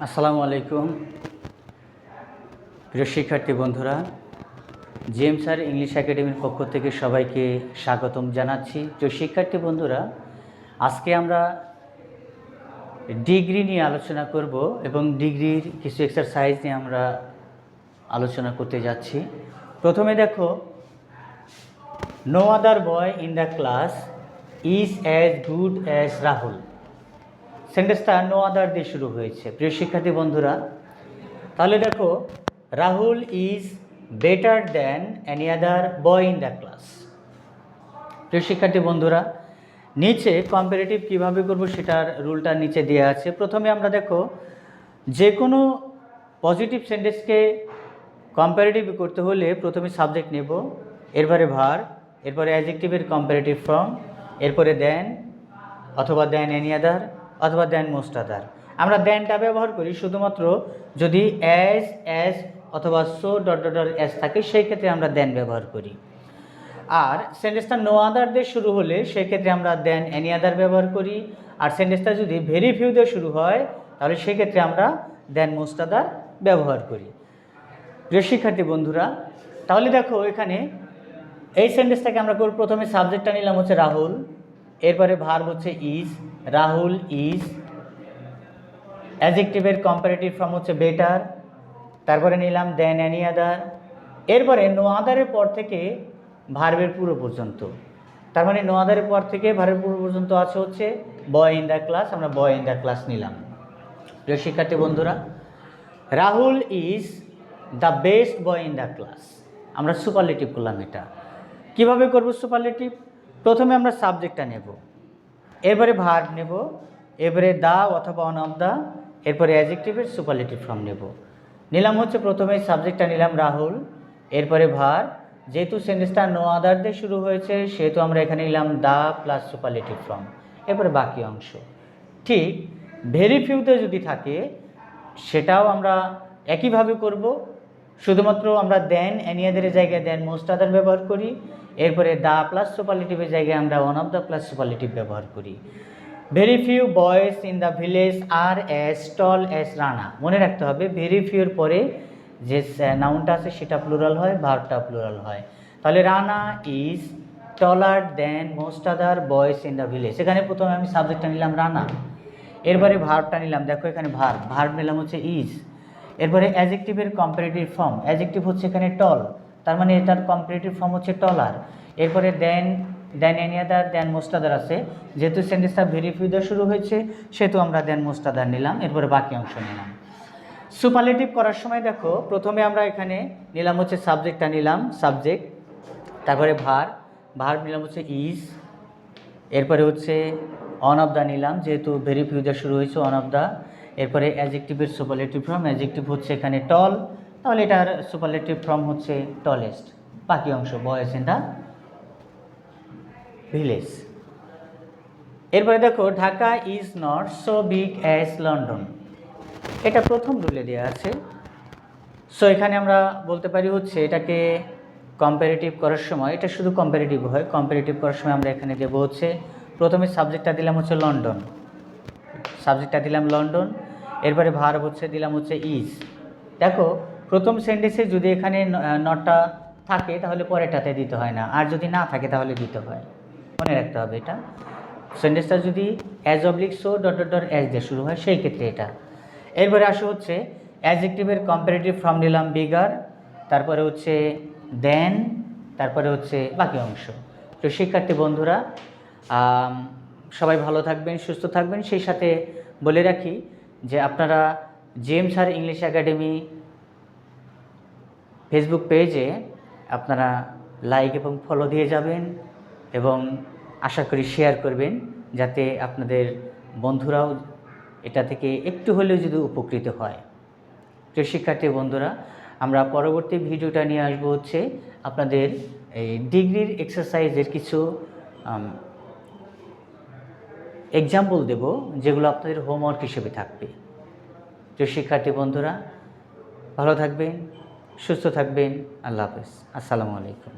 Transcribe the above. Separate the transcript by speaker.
Speaker 1: আসসালামু আলাইকুম প্রিয় শিক্ষার্থী বন্ধুরা, জেমস আর ইংলিশ একাডেমির পক্ষ থেকে সবাইকে স্বাগতম জানাচ্ছি। প্রিয় শিক্ষার্থী বন্ধুরা, আজকে আমরা ডিগ্রি নিয়ে আলোচনা করব এবং ডিগ্রির কিছু এক্সারসাইজ নিয়ে আমরা আলোচনা করতে যাচ্ছি। প্রথমে দেখো, no other boy in the class is as good as Rahul. সেন্টেন্সটা নো আদার দিয়ে শুরু হয়েছে। প্রিয় শিক্ষার্থী বন্ধুরা, তাহলে দেখো, Rahul is better than any other boy in the class. প্রিয় শিক্ষার্থী বন্ধুরা, নিচে কম্পারেটিভ কীভাবে করব সেটার রুলটা নিচে দেওয়া আছে। প্রথমে আমরা দেখো, যে কোনো পজিটিভ সেন্টেন্সকে কম্পারেটিভ করতে হলে প্রথমে সাবজেক্ট নেব, এরপরে ভার, এরপরে অ্যাডজেক্টিভের কম্পারেটিভ ফর্ম, এরপরে দেন অথবা দেন এনি আদার অথবা দেন মোস্ট আদার। আমরা দেনটা ব্যবহার করি শুধুমাত্র যদি অ্যাজ অথবা সো এস থাকে, সেই ক্ষেত্রে আমরা দেন ব্যবহার করি। আর সেন্টেন্সটা নো আদার দিয়ে শুরু হলে সেক্ষেত্রে আমরা দেন এনি আদার ব্যবহার করি। আর সেন্টেন্সটা যদি ভেরি ফিউ দিয়ে শুরু হয় তাহলে সেক্ষেত্রে আমরা দেন মোস্ট আদার ব্যবহার করি। প্রিয় শিক্ষার্থী বন্ধুরা, তাহলে দেখো, এখানে এই সেন্টেন্সটাকে আমরা করব, প্রথমে সাবজেক্টটা নিলাম হচ্ছে রাহুল, এরপরে ভার্ব হচ্ছে ইজ, রাহুল ইজ, অ্যাডজেক্টিভের কম্পারেটিভ ফর্ম হচ্ছে বেটার, তারপরে নিলাম দেন এনি আদার, এরপরে নো আদারের পর থেকে ভার্বের পুরো পর্যন্ত। তার মানে নো আদারের পর থেকে ভার্বের পুরো পর্যন্ত আছে হচ্ছে বয় ইন দ্য ক্লাস, আমরা বয় ইন দ্য ক্লাস নিলাম। প্রিয় শিক্ষার্থী বন্ধুরা, Rahul is the best boy in the class, আমরা সুপারলেটিভ করলাম। এটা কিভাবে করব সুপারলেটিভ? প্রথমে আমরা সাবজেক্টটা নেব, এরপরে ভার্ব নেব, এরপরে দা অথবা অন অফ দা, এরপরে অ্যাডজেক্টিভের সুপারলেটিভ ফর্ম নেব। নিলাম হচ্ছে প্রথমে সাবজেক্টটা নিলাম রাহুল, এরপরে ভার্ব, যেহেতু সেন্টেন্সটা নো আদার দিয়ে শুরু হয়েছে সেহেতু আমরা এখানে নিলাম দা প্লাস সুপারলেটিভ ফর্ম, এরপরে বাকি অংশ। ঠিক ভেরি ফিউতে যদি থাকে সেটাও আমরা একইভাবে করব, শুধুমাত্র আমরা দেন এনি আদারের জায়গায় দেন মোস্ট আদার ব্যবহার করি, এরপরে দা প্লাস সুপারলেটিভের জায়গায় আমরা one of the plus superlative ব্যবহার করি। Very few boys in the village are as tall as Rana. মনে রাখতে হবে, ভেরি ফিউর পরে যে নাউনটা আছে সেটা প্লুরাল হয়, ভার্বটা প্লুরাল হয়। তাহলে Rana is taller than most other boys in the village. এখানে প্রথমে আমি সাবজেক্টটা নিলাম রানা, এরপরে ভার্বটা নিলাম, দেখো এখানে ভার্ব নিলাম হচ্ছে ইজ, এরপরে অ্যাডজেক্টিভের কম্পারেটিভ ফর্ম, অ্যাডজেক্টিভ হচ্ছে এখানে টল, তার মানে এটার কম্পারেটিভ ফর্ম হচ্ছে টলার, এরপরে দেন এনি আদার, দেন মোস্ট আদার আছে, যেহেতু সেন্টেন্সটা ভেরি ফিউ দিয়ে শুরু হয়েছে সেহেতু আমরা দেন মোস্ট আদার নিলাম, এরপরে বাকি অংশ নিলাম। সুপারলেটিভ করার সময় দেখো, প্রথমে আমরা এখানে নিলাম হচ্ছে সাবজেক্টটা নিলাম সাবজেক্ট, তারপরে ভার্ব নিলাম হচ্ছে ইজ, এরপরে হচ্ছে অন অফ দ্য নিলাম, যেহেতু ভেরি ফিউ দিয়ে শুরু হয়েছে অন অফ দ্য, এরপরে অ্যাডজেক্টিভের সুপারলেটিভ ফর্ম, অ্যাডজেক্টিভ হচ্ছে এখানে টল, তাহলে এটার সুপারলেটিভ ফর্ম হচ্ছে টলেস্ট, বাকি অংশ বয়েজ ইন দ্য ভিলেজ। এরপরে দেখো, Dhaka is not so big as London, এটা প্রথম রুলে দেওয়া আছে। সো এখানে আমরা বলতে পারি হচ্ছে এটাকে কম্পারেটিভ করার সময়, এটা শুধু কম্পারেটিভ হয়, কম্পারেটিভ করার সময় আমরা এখানে দেবো হচ্ছে, প্রথমে সাবজেক্টটা দিলাম হচ্ছে লন্ডন, সাবজেক্টটা দিলাম লন্ডন, এরপরে ভার্ব হচ্ছে দিলাম হচ্ছে ইজ। দেখো, প্রথম সেন্টেন্সে যদি এখানে নটটা থাকে তাহলে পরেরটাতে দিতে হয় না, আর যদি না থাকে তাহলে দিতে হয়, মনে রাখতে হবে এটা। সেন্টেন্সটা যদি অ্যাজ অবলিক সো অ্যাজ দিয়ে শুরু হয় সেই ক্ষেত্রে এটা। এরপরে আসো হচ্ছে অ্যাডজেক্টিভের কম্পারেটিভ ফর্ম নিলাম বিগার, তারপরে হচ্ছে দেন, তারপরে হচ্ছে বাকি অংশ। তো শিক্ষার্থী বন্ধুরা, সবাই ভালো থাকবেন, সুস্থ থাকবেন। সেই সাথে বলে রাখি যে আপনারা জেমস আর ইংলিশ একাডেমি ফেসবুক পেজে আপনারা লাইক এবং ফলো দিয়ে যাবেন এবং আশা করি শেয়ার করবেন, যাতে আপনাদের বন্ধুরাও এটা থেকে একটু হলেও যদি উপকৃত হয়। প্রিয় শিক্ষার্থী বন্ধুরা, আমরা পরবর্তী ভিডিওটা নিয়ে আসবো হচ্ছে আপনাদের এই ডিগ্রির এক্সারসাইজের কিছু এক্সাম্পল দেব, যেগুলো আপনাদের হোমওয়ার্ক হিসেবে থাকবে। প্রিয় শিক্ষার্থী বন্ধুরা, ভালো থাকবেন, সুস্থ থাকবেন। আল্লাহ হাফেজ, আসসালামু আলাইকুম।